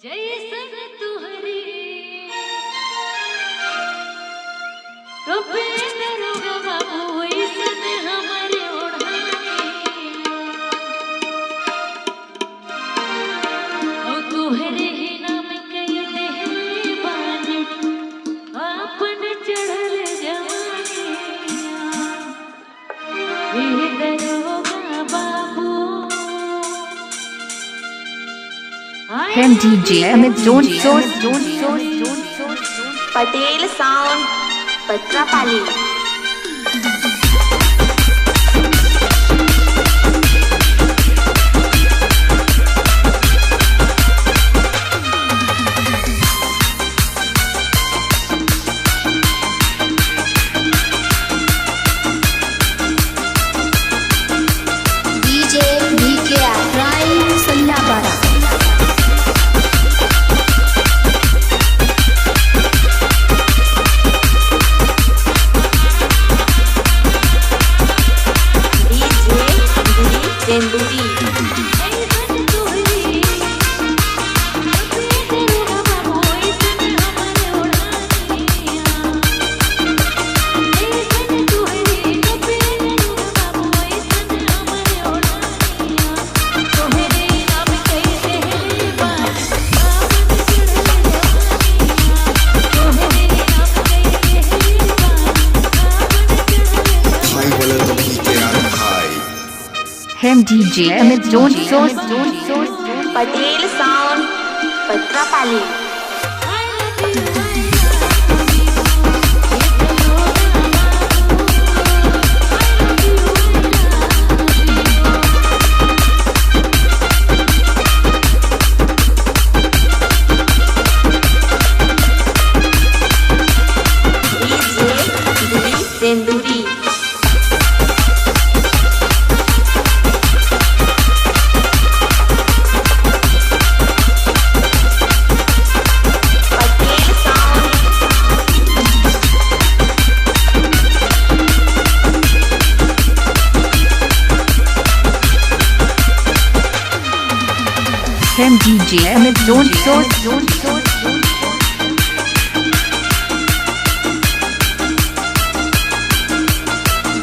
जैसन तुहरी रोपे दारोगा बाबू वैसन हमारे ओढ़ानी ओ तुहरे ही नाम कई देहले बानी आपन चढ़ल जवानी हे दारोगा बाबू Hem DJ Amit don't Patel sound Patrapali. DJVKR Rai Sallabara. Hem DJ Amit don't Patel sound Patrapali. Senduri Hem DJ Amit don't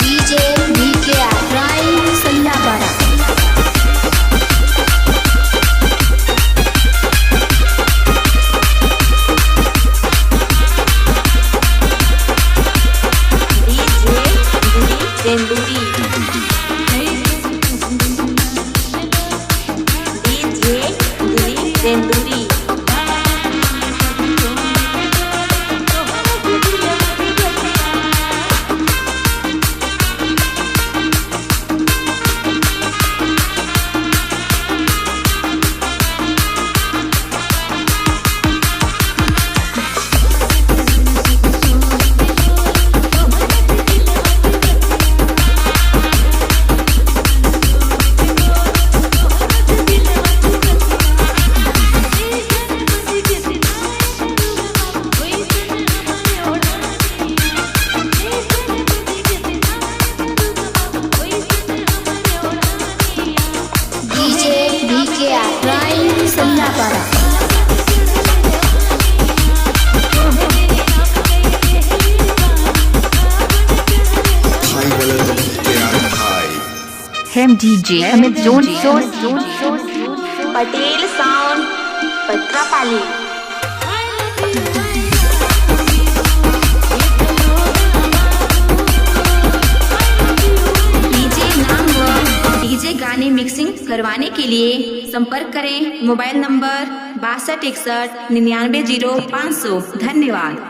DJVKR Rai Sallabara. Senduri Senduri DJVKR Rai Sallabara. Hem DJ Amit don't Patel sound Patrapali. DJ नाम व डीजे गाने मिक्सिंग करवाने के लिए संपर्क करें मोबाइल नंबर 6261 990500। धन्यवाद।